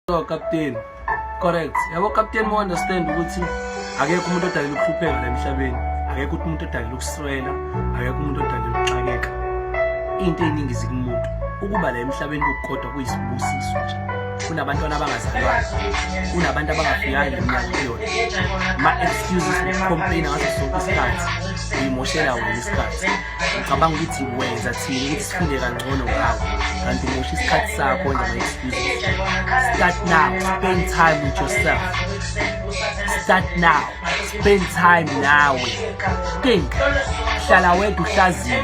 So captain, correct. Yabo captain mo understand ukuthi akekho umuntu odalelwe ukuhlupheka la emhlabeni, akekho umuntu odalelwe ukuswela, akekho umuntu odalelwe ukuxakeka. Into eningi zikumuntu ukuba la emhlabeni ukukodwa kuyisibusiso nje. Kunabantwana abangazalwayo, kunabantu abangafikanga eminyaka yona. Ma excuses complain ngaso sonke isikhathi, uyimoshela wena isikhathi. Ngicabanga ukuthi wenza thina ukuthi siphile kangcono ngawe, kanti umosha isikhathi sakho nje ama excuses. Start now, spend time with yourself. Start now, spend time nawe. Think, hlala wedwa uhlaziye,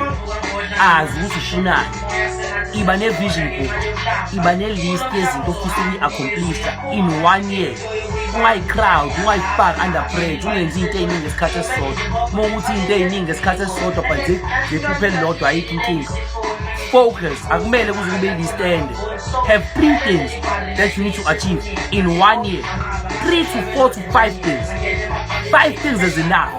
azi ukuthi ufunani. Iba ne-vision board, iba ne-list yezinto ofisa ukuyi-accomplisha in 1 year. Ungayi-crowd, ungayifaki under pressure, ungenzi into eyiningi ngesikhathi esisodwa. Uma ukuthi into eyiningi ngesikhathi esisodwa but zephupho elilodwa ayikho inkinga. Focus, akumele kuze kube i-list ende. Have 3 things that you need to achieve in 1 year. 3 to 4 to 5 things. 5 things is enough.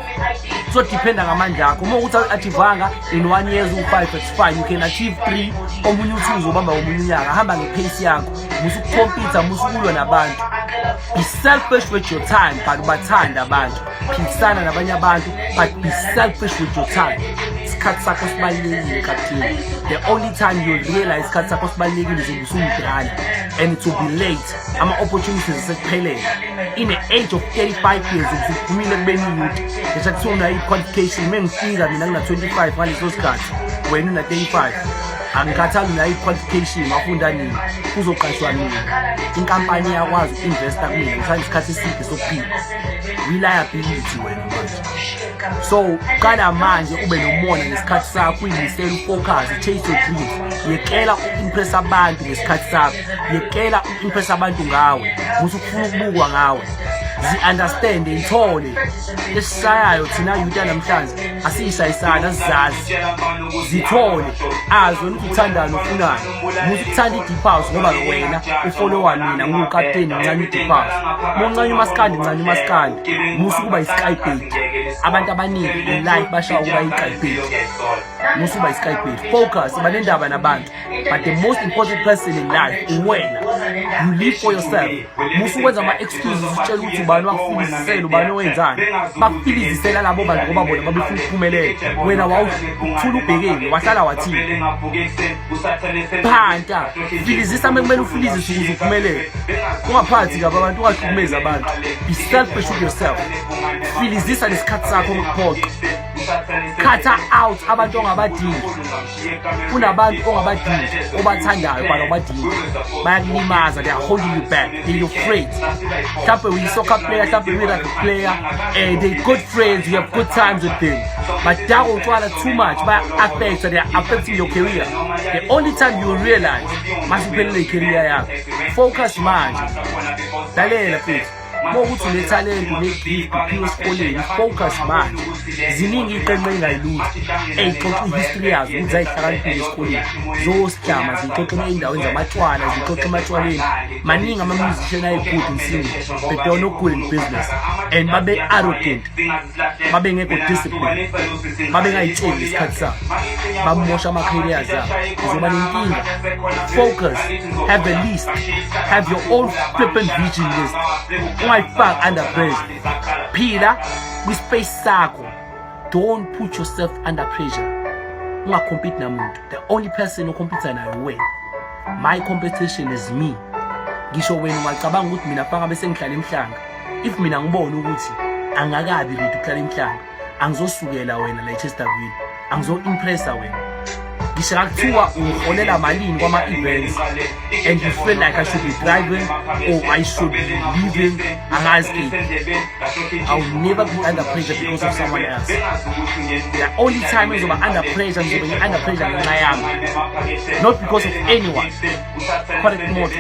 So depend on amandla akho. Uma uthi achievanga in 1 year u5, it's fine. You can achieve 3. Omunye uthi uzobamba omunye unyaka. Hamba ngepace yakho. Musu compete, musu kulwa nabantu. Be selfish with your time, but ubathanda abantu. Phikisana nabanye abantu, but be selfish with your time. Isikhathi sakho sibalulekile kakhulu. The only time you'll realize isikhathi sakho sibalulekile is usumdala, and it will be late. Ama opportunities asekuphelele. In the age of 35 years, uphumile kubeni youth. Ngisho una i-qualification, mengifika mina ngina 25 ngaleso sikhathi, wena una 35. Angikhathali una i-qualification, wafunda nini, uzoqashwa nini. Inkampani yakwazi uku-investa kumina, ngisho isikhathi eside sokuphila. Reliability wena manje. So, qala manje ube nomona ngesikhathi sakho, uyimisela ufocus, chase your dreams. Yekela uku-impress abantu ngesikhathi sakho. Yekela uku-impress abantu ngawe. Musu ufuna ukubukwa ngawe. Zi-understand, ithole. Esishayayo thina youth namhlanje asishayisana sizazi. Zithole. Azi wena ukuthandana ufunani. Musu ukuthanda i-deep house ngoba wena ufollowa mina ngukapteni ngicane i-deep house. Moncane umaskandi ngicane umaskandi. Musu kuba i-skybait. Abantu abaningi in life bashawa ukuba i-skybait. Musu kuba i-skybait. Focus, iba nendaba nabantu. But the most important person in life uwena. You live for yourself. Musu kwenza ama-excuses utshela ukuthi ubani wakufilizisela, ubani wenzani. Bakufilizisela labo bantu ngoba bona babefuna ukuphumelela. Wena wawuthula ubhekeni, wahlala wathini. Phanta, filizisa mekumele ufilizise ukuze uphumelele. Ungaphathi kabi abantu, ungahlukumezi abantu. Be selfish with yourself. Filizisa lesikhathi sakho ngokuphoqa. Cut out abantu ongabadingi. Kunabantu ongabadingi obathandayo balo badingi. Bayakulimaza, they are holding you back. They're afraid. Mhlawumbe uyi-soccer player, mhlawumbe uyi-rugby player, they're good friends, you have good times with them. But that will try too much, but they are affecting your career. The only time you will realize, masiphelele i-career yakho. Focus manje. Dalela futhi. Uma ukuthi unetalent, une-gift, uphiwe esikoleni, focus manje. Ziningi iqembu engayiluzi eyixoxa i-history yazo ukuthi zayihlakaniphile esikoleni. Zosihlama zixoxe ey'ndaweni zamatshwala, zixoxe ematshwaleni. Maningi ama-musician ayi-good in singing, but they are not good in business. And babe arrogant, babe ngekho discipline, babe ngayitsheli isikhathi sabo, bamosha ama-careers abo. Uzoba nenkinga. Focus, have a list, have your own flippant vision list. Ungayifaki under pressure. Phila kwi-space sakho. Don't put yourself under pressure. Ungacompete namuntu. The only person ocompete nayo wena. My competition is me. Ngisho wena ungacabanga ukuthi mina fanga bese ngihlala emhlanga. If mina ngibona ukuthi angakabi ready ukuhlala emhlanga, angizosukela wena la eChesterville. Angizo-impressa wena. Ngisho kuthiwa uholela malini kwama-events and you feel like I should be driving or I should be leaving, angazi. I will never be under pressure because of someone else. The only time I am under pressure ngenxa yami, not because of anyone. Correct more to